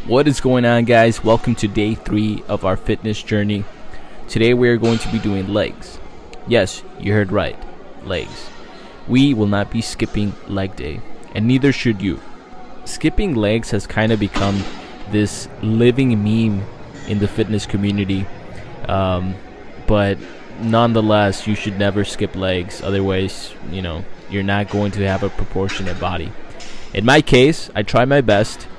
What is going on, guys? Welcome to day 3 of our fitness journey. Today we are going to be doing legs. Yes, you heard right, legs. We will not be skipping leg day, and neither should you. Skipping legs has kind of become this living meme in the fitness community, but nonetheless, you should never skip legs. Otherwise, you're not going to have a proportionate body. In my case, I try my best.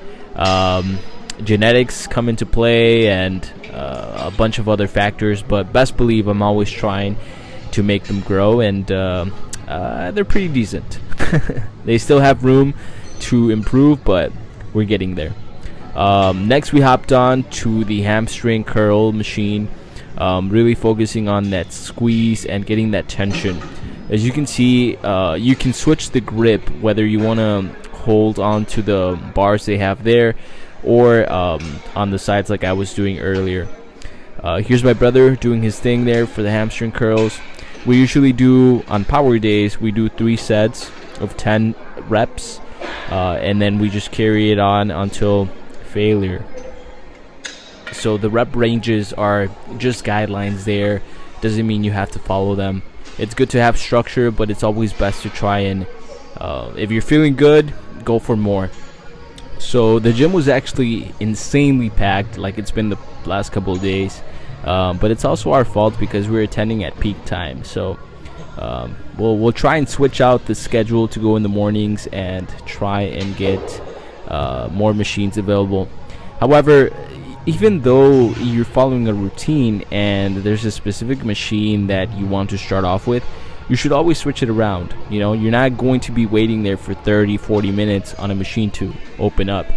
Genetics come into play and a bunch of other factors, but best believe I'm always trying to make them grow, and they're pretty decent. They still have room to improve, but we're getting there. Next, we hopped on to the hamstring curl machine, really focusing on that squeeze and getting that tension. As you can see, you can switch the grip, whether you want to hold on to the bars they have there or on the sides like I was doing earlier. Here's my brother doing his thing there for the hamstring curls. We usually do, on power days, we do 3 sets of 10 reps, and then we just carry it on until failure. So the rep ranges are just guidelines there. Doesn't mean you have to follow them. It's good to have structure, but it's always best to try and if you're feeling good, go for more. So the gym was actually insanely packed, like it's been the last couple of days, but it's also our fault because we're attending at peak time. So we'll try and switch out the schedule to go in the mornings and try and get more machines available. However, even though you're following a routine and there's a specific machine that you want to start off with, you should always switch it around. You're not going to be waiting there for 30-40 minutes on a machine to open up.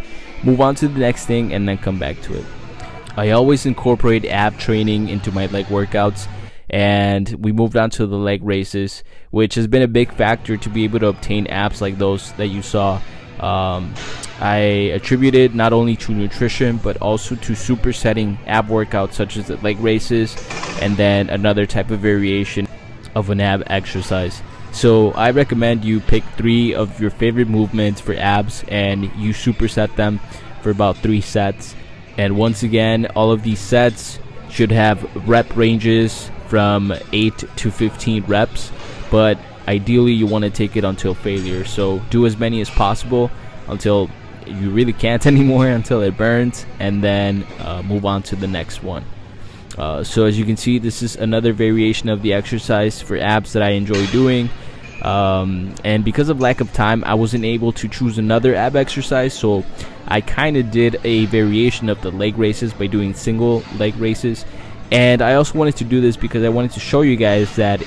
Move on to the next thing and then come back to it. I always incorporate ab training into my leg workouts, and we moved on to the leg raises, which has been a big factor to be able to obtain abs like those that you saw. I attribute it not only to nutrition but also to supersetting ab workouts such as the leg raises and then another type of variation of an ab exercise. So I recommend you pick 3 of your favorite movements for abs and you superset them for about 3 sets. And once again, all of these sets should have rep ranges from 8 to 15 reps, but ideally you want to take it until failure. So do as many as possible until you really can't anymore, until it burns, and then move on to the next one. So as you can see, this is another variation of the exercise for abs that I enjoy doing, and because of lack of time I wasn't able to choose another ab exercise, so I kind of did a variation of the leg raises by doing single leg raises. And I also wanted to do this because I wanted to show you guys that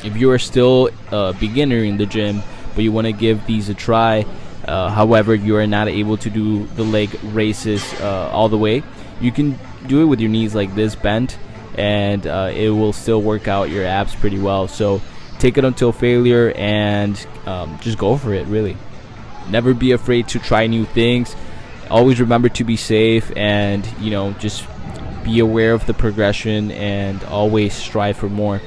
if you are still a beginner in the gym but you want to give these a try, however you are not able to do the leg raises all the way, you can do it with your knees like this bent, and it will still work out your abs pretty well. So take it until failure and just go for it, really. Never be afraid to try new things. Always remember to be safe, and just be aware of the progression and always strive for more.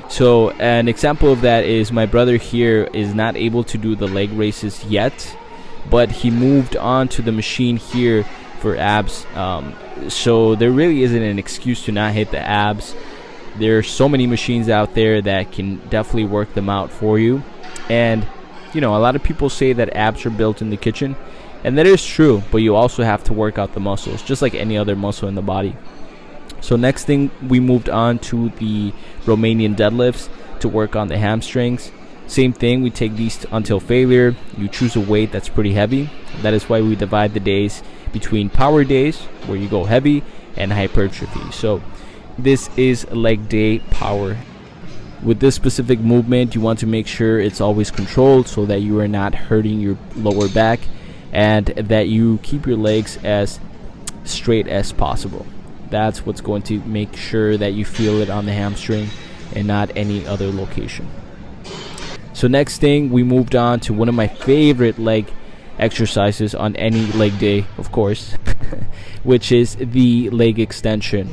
So an example of that is my brother here is not able to do the leg raises yet, but he moved on to the machine here for abs. So there really isn't an excuse to not hit the abs. There are so many machines out there that can definitely work them out for you. And a lot of people say that abs are built in the kitchen, and that is true, but you also have to work out the muscles just like any other muscle in the body. So next thing, we moved on to the Romanian deadlifts to work on the hamstrings. Same thing, we take these until failure. You choose a weight that's pretty heavy. That is why we divide the days between power days, where you go heavy, and hypertrophy. So this is leg day power. With this specific movement, you want to make sure it's always controlled so that you are not hurting your lower back and that you keep your legs as straight as possible. That's what's going to make sure that you feel it on the hamstring and not any other location. So next thing, we moved on to one of my favorite leg exercises on any leg day, of course, which is the leg extension.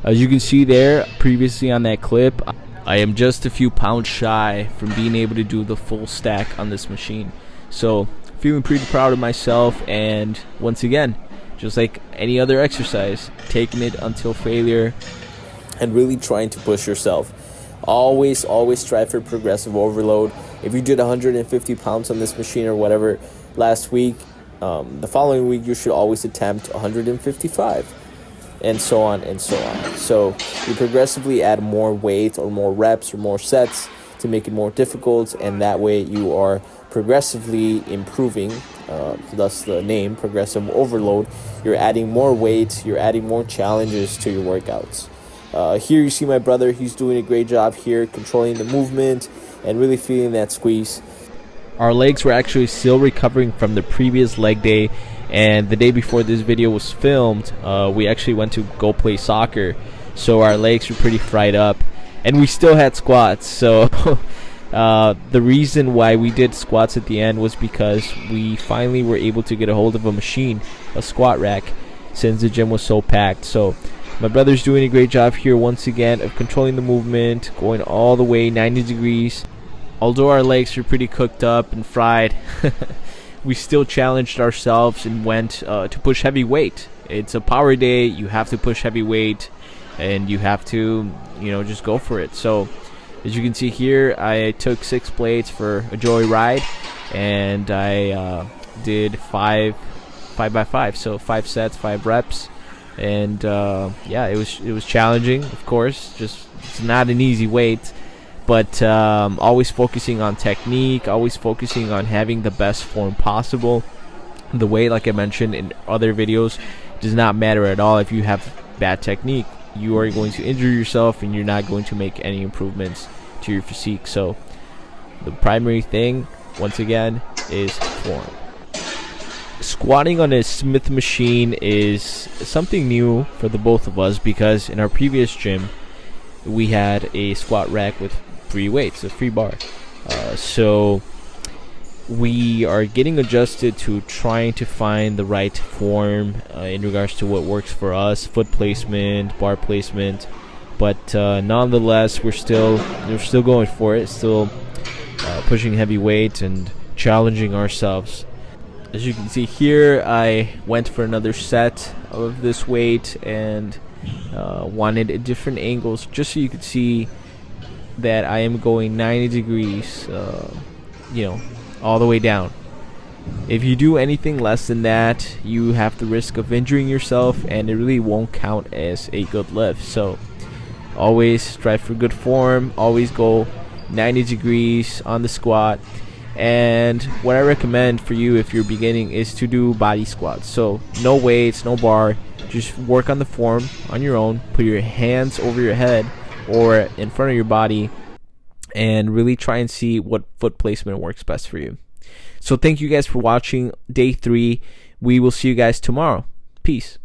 As you can see there previously on that clip, I am just a few pounds shy from being able to do the full stack on this machine. So feeling pretty proud of myself, and once again, just like any other exercise, taking it until failure and really trying to push yourself. Always strive for progressive overload. If you did 150 pounds on this machine or whatever last week, the following week you should always attempt 155, and so on and so on. So you progressively add more weight or more reps or more sets to make it more difficult, and that way you are progressively improving, thus the name progressive overload. You're adding more weight, you're adding more challenges to your workouts. Here you see my brother, he's doing a great job here controlling the movement and really feeling that squeeze. Our legs were actually still recovering from the previous leg day, and the day before this video was filmed, we actually went to go play soccer, so our legs were pretty fried up, and we still had squats. So the reason why we did squats at the end was because we finally were able to get a hold of a machine, a squat rack, since the gym was so packed. So my brother's doing a great job here once again of controlling the movement, going all the way 90 degrees. Although our legs were pretty cooked up and fried, we still challenged ourselves and went to push heavy weight. It's a power day, you have to push heavy weight, and you have to, just go for it. So as you can see here, I took 6 plates for a joyride, and I did 5 by 5, so 5 sets, 5 reps. And yeah, it was challenging, of course. Just, it's not an easy weight, but always focusing on technique, always focusing on having the best form possible. The weight, like I mentioned in other videos, does not matter at all. If you have bad technique, you are going to injure yourself, and you're not going to make any improvements to your physique. So the primary thing, once again, is form. Squatting on a Smith machine is something new for the both of us, because in our previous gym we had a squat rack with free weights, a free bar. So we are getting adjusted to trying to find the right form in regards to what works for us, foot placement, bar placement. But nonetheless, we're still going for it, still pushing heavy weight and challenging ourselves. As you can see here, I went for another set of this weight and wanted different angles, just so you could see that I am going 90 degrees, all the way down. If you do anything less than that, you have the risk of injuring yourself, and it really won't count as a good lift. So always strive for good form, always go 90 degrees on the squat. And what I recommend for you if you're beginning is to do body squats. So no weights, no bar, just work on the form on your own. Put your hands over your head or in front of your body, and really try and see what foot placement works best for you. So thank you guys for watching day 3. We will see you guys tomorrow. Peace.